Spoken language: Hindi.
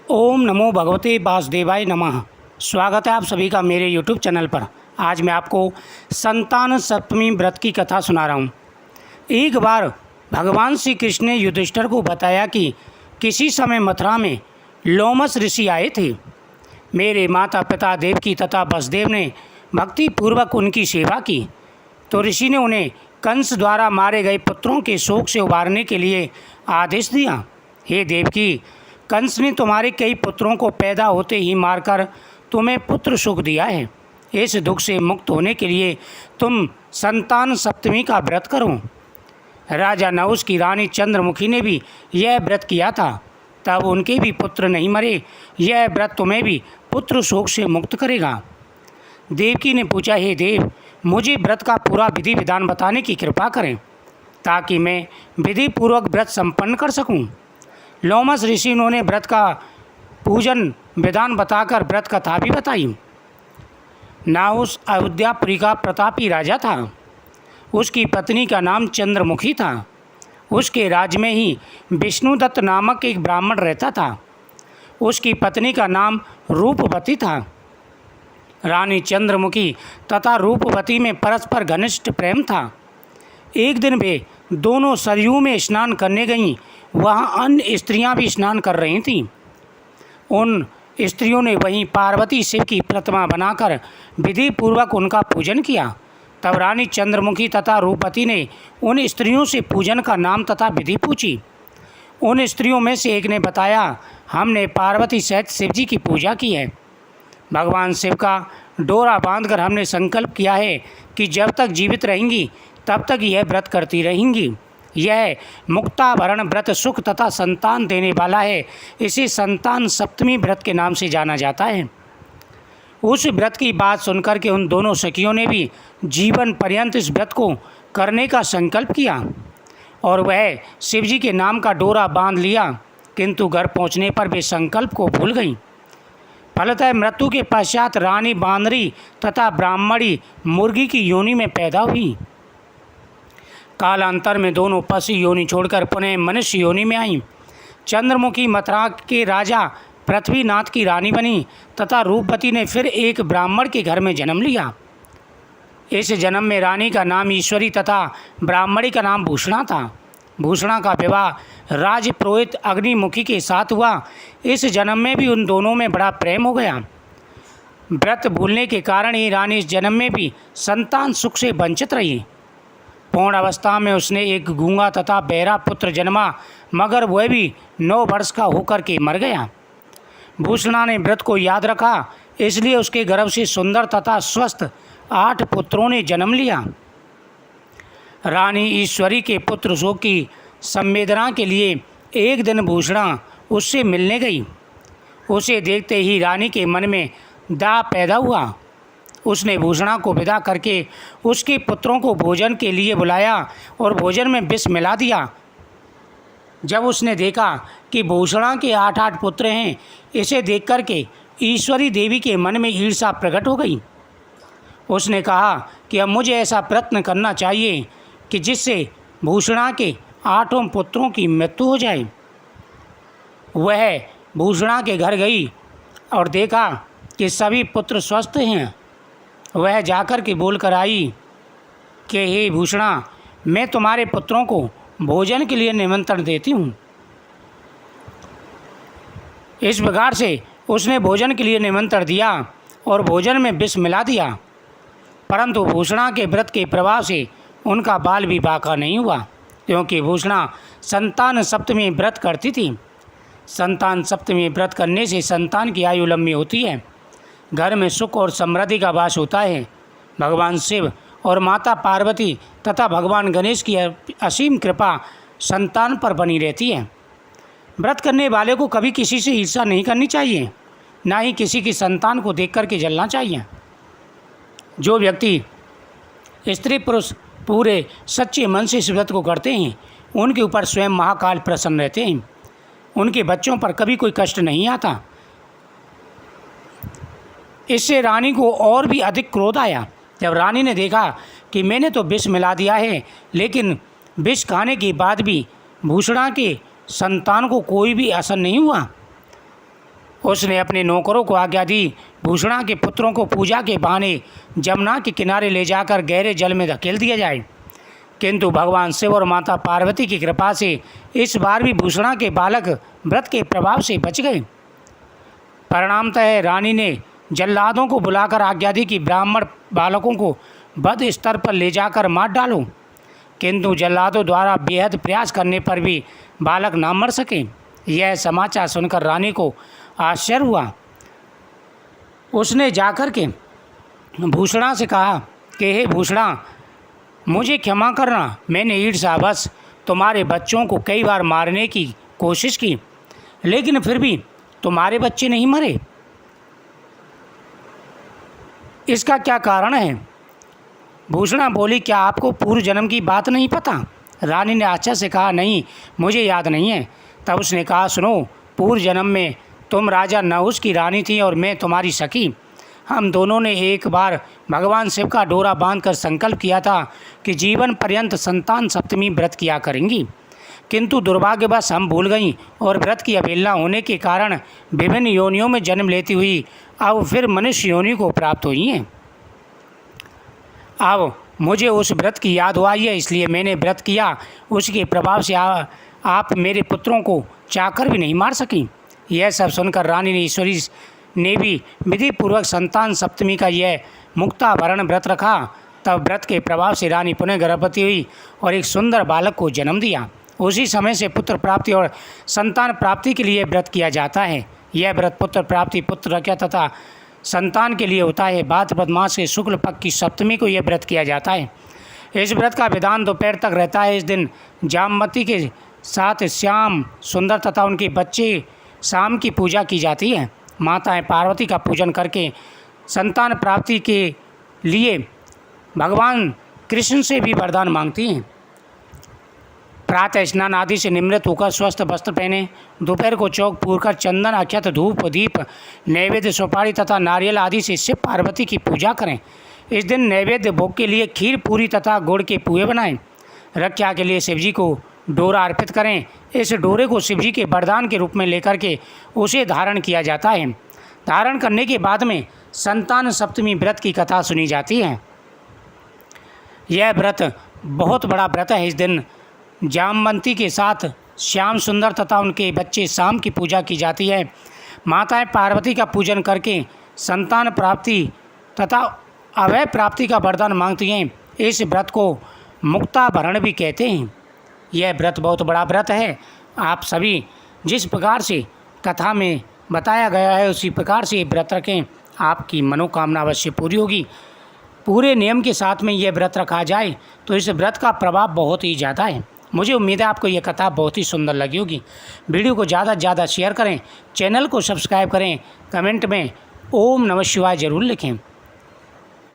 ओम नमो भगवते वासुदेवाय नमः। स्वागत है आप सभी का मेरे यूट्यूब चैनल पर। आज मैं आपको संतान सप्तमी व्रत की कथा सुना रहा हूँ। एक बार भगवान श्री कृष्ण ने युधिष्ठिर को बताया कि किसी समय मथुरा में लोमस ऋषि आए थे। मेरे माता पिता देवकी तथा वसुदेव ने भक्तिपूर्वक उनकी सेवा की तो ऋषि ने उन्हें कंस द्वारा मारे गए पुत्रों के शोक से उबारने के लिए आदेश दिया। हे देवकी, कंस ने तुम्हारे कई पुत्रों को पैदा होते ही मारकर तुम्हें पुत्र सुख दिया है। इस दुख से मुक्त होने के लिए तुम संतान सप्तमी का व्रत करो। राजा नहुष की रानी चंद्रमुखी ने भी यह व्रत किया था, तब उनके भी पुत्र नहीं मरे। यह व्रत तुम्हें भी पुत्र शोक से मुक्त करेगा। देवकी ने पूछा, हे देव, मुझे व्रत का पूरा विधि विधान बताने की कृपा करें ताकि मैं विधि पूर्वक व्रत संपन्न कर सकूं। लोमस ऋषि उन्होंने व्रत का पूजन विधान बताकर व्रत कथा भी बताई। नाहुष अयोध्यापुरी का प्रतापी राजा था। उसकी पत्नी का नाम चंद्रमुखी था। उसके राज्य में ही विष्णुदत्त नामक एक ब्राह्मण रहता था। उसकी पत्नी का नाम रूपवती था। रानी चंद्रमुखी तथा रूपवती में परस्पर घनिष्ठ प्रेम था। एक दिन वे दोनों सरयू में स्नान करने गईं। वहाँ अन्य स्त्रियां भी स्नान कर रही थीं। उन स्त्रियों ने वहीं पार्वती शिव की प्रतिमा बनाकर विधि पूर्वक उनका पूजन किया। तब रानी चंद्रमुखी तथा रूपवती ने उन स्त्रियों से पूजन का नाम तथा विधि पूछी। उन स्त्रियों में से एक ने बताया, हमने पार्वती सहित शिव जी की पूजा की है। भगवान शिव का डोरा बांधकर हमने संकल्प किया है कि जब तक जीवित रहेंगी तब तक यह व्रत करती रहेंगी। यह मुक्ताभरण व्रत सुख तथा संतान देने वाला है। इसे संतान सप्तमी व्रत के नाम से जाना जाता है। उस व्रत की बात सुनकर के उन दोनों सखियों ने भी जीवन पर्यंत इस व्रत को करने का संकल्प किया और वह शिवजी के नाम का डोरा बांध लिया, किंतु घर पहुंचने पर वे संकल्प को भूल गईं। फलतः मृत्यु के पश्चात रानी बांदरी तथा ब्राह्मणी मुर्गी की योनि में पैदा हुई। कालांतर में दोनों पशु योनि छोड़कर पुनः मनुष्य योनि में आईं। चंद्रमुखी मथुरा के राजा पृथ्वीनाथ की रानी बनी तथा रूपवती ने फिर एक ब्राह्मण के घर में जन्म लिया। इस जन्म में रानी का नाम ईश्वरी तथा ब्राह्मणी का नाम भूषणा था। भूषणा का विवाह राजपुरोहित अग्निमुखी के साथ हुआ। इस जन्म में भी उन दोनों में बड़ा प्रेम हो गया। व्रत भूलने के कारण ही रानी इस जन्म में भी संतान सुख से वंचित रही। पूर्ण अवस्था में उसने एक गूंगा तथा बहरा पुत्र जन्मा, मगर वह भी 9 वर्ष का होकर के मर गया। भूषणा ने व्रत को याद रखा, इसलिए उसके गर्भ से सुंदर तथा स्वस्थ 8 पुत्रों ने जन्म लिया। रानी ईश्वरी के पुत्र शोक की संवेदना के लिए एक दिन भूषणा उससे मिलने गई। उसे देखते ही रानी के मन में दाह पैदा हुआ। उसने भूषणा को विदा करके उसके पुत्रों को भोजन के लिए बुलाया और भोजन में विष मिला दिया। जब उसने देखा कि भूषणा के 8 पुत्र हैं, इसे देख कर के ईश्वरी देवी के मन में ईर्ष्या प्रकट हो गई। उसने कहा कि अब मुझे ऐसा प्रयत्न करना चाहिए कि जिससे भूषणा के 8 पुत्रों की मृत्यु हो जाए। वह भूषणा के घर गई और देखा कि सभी पुत्र स्वस्थ हैं। वह जाकर के बोल कर आई कि हे भूषणा, मैं तुम्हारे पुत्रों को भोजन के लिए निमंत्रण देती हूँ। इस प्रकार से उसने भोजन के लिए निमंत्रण दिया और भोजन में विष मिला दिया, परंतु भूषणा के व्रत के प्रभाव से उनका बाल भी बाका नहीं हुआ, क्योंकि भूषणा संतान सप्तमी व्रत करती थी। संतान सप्तमी व्रत करने से संतान की आयु लंबी होती है, घर में सुख और समृद्धि का वास होता है। भगवान शिव और माता पार्वती तथा भगवान गणेश की असीम कृपा संतान पर बनी रहती है। व्रत करने वाले को कभी किसी से ईर्ष्या नहीं करनी चाहिए, ना ही किसी की संतान को देख कर के जलना चाहिए। जो व्यक्ति स्त्री पुरुष पूरे सच्चे मन से इस व्रत को करते हैं, उनके ऊपर स्वयं महाकाल प्रसन्न रहते हैं। उनके बच्चों पर कभी कोई कष्ट नहीं आता। इससे रानी को और भी अधिक क्रोध आया। जब रानी ने देखा कि मैंने तो विष मिला दिया है, लेकिन विष खाने के बाद भी भूषणा के संतान को कोई भी असर नहीं हुआ, उसने अपने नौकरों को आज्ञा दी, भूषणा के पुत्रों को पूजा के बहाने जमुना के किनारे ले जाकर गहरे जल में धकेल दिया जाए। किंतु भगवान शिव और माता पार्वती की कृपा से इस बार भी भूषणा के बालक व्रत के प्रभाव से बच गए। परिणामतः रानी ने जल्लादों को बुलाकर आज्ञा दी कि ब्राह्मण बालकों को वध स्तर पर ले जाकर मार डालो। किंतु जल्लादों द्वारा बेहद प्रयास करने पर भी बालक ना मर सके। यह समाचार सुनकर रानी को आश्चर्य हुआ। उसने जाकर के भूषणा से कहा कि हे भूषणा, मुझे क्षमा करना, मैंने ईर्ष्यावश तुम्हारे बच्चों को कई बार मारने की कोशिश की, लेकिन फिर भी तुम्हारे बच्चे नहीं मरे। इसका क्या कारण है? भूषणा बोली, क्या आपको पूर्व जन्म की बात नहीं पता? रानी ने आश्चर्य से कहा, नहीं, मुझे याद नहीं है। तब उसने कहा, सुनो, पूर्व जन्म में तुम राजा नहुस की रानी थी और मैं तुम्हारी सखी। हम दोनों ने एक बार भगवान शिव का डोरा बांधकर संकल्प किया था कि जीवन पर्यंत संतान सप्तमी व्रत किया करेंगी, किंतु दुर्भाग्यवश हम भूल गईं और व्रत की अवहेलना होने के कारण विभिन्न योनियों में जन्म लेती हुई अब फिर मनुष्य योनि को प्राप्त हुई हैं। अब मुझे उस व्रत की याद आई है, इसलिए मैंने व्रत किया। उसके प्रभाव से आप मेरे पुत्रों को चाहकर भी नहीं मार सकी। यह सब सुनकर रानी ने ईश्वरी ने भी विधिपूर्वक संतान सप्तमी का यह मुक्ताभरण व्रत रखा। तब व्रत के प्रभाव से रानी पुनः गर्भवती हुई और एक सुंदर बालक को जन्म दिया। उसी समय से पुत्र प्राप्ति और संतान प्राप्ति के लिए व्रत किया जाता है। यह व्रत पुत्र प्राप्ति, पुत्र रक्षा तथा संतान के लिए होता है। भाद्रपद मास के शुक्ल पक्ष की सप्तमी को यह व्रत किया जाता है। इस व्रत का विधान दोपहर तक रहता है। इस दिन जामवती के साथ श्याम सुंदर तथा उनके बच्चे शाम की पूजा की जाती है। माताएं पार्वती का पूजन करके संतान प्राप्ति के लिए भगवान कृष्ण से भी वरदान मांगती हैं। प्रातः स्नान आदि से निमृत होकर स्वस्थ वस्त्र पहने, दोपहर को चौक पूरकर चंदन, अक्षत, धूप, दीप, नैवेद्य, सुपारी तथा नारियल आदि से शिव पार्वती की पूजा करें। इस दिन नैवेद्य भोग के लिए खीर, पूरी तथा गुड़ के पुए बनाएं। रक्षा के लिए शिवजी को डोरा अर्पित करें। इस डोरे को शिवजी के वरदान के रूप में लेकर के उसे धारण किया जाता है। धारण करने के बाद में संतान सप्तमी व्रत की कथा सुनी जाती है। यह व्रत बहुत बड़ा व्रत है। इस दिन जामवंती के साथ श्याम सुंदर तथा उनके बच्चे शाम की पूजा की जाती है। माताएं पार्वती का पूजन करके संतान प्राप्ति तथा अभय प्राप्ति का वरदान मांगती हैं। इस व्रत को मुक्ताभरण भी कहते हैं। यह व्रत बहुत बड़ा व्रत है। आप सभी जिस प्रकार से कथा में बताया गया है उसी प्रकार से व्रत रखें, आपकी मनोकामना अवश्य पूरी होगी। पूरे नियम के साथ में यह व्रत रखा जाए तो इस व्रत का प्रभाव बहुत ही ज़्यादा है। मुझे उम्मीद है आपको यह कथा बहुत ही सुंदर लगी होगी। वीडियो को ज़्यादा से ज़्यादा शेयर करें, चैनल को सब्सक्राइब करें, कमेंट में ओम नमः शिवाय ज़रूर लिखें।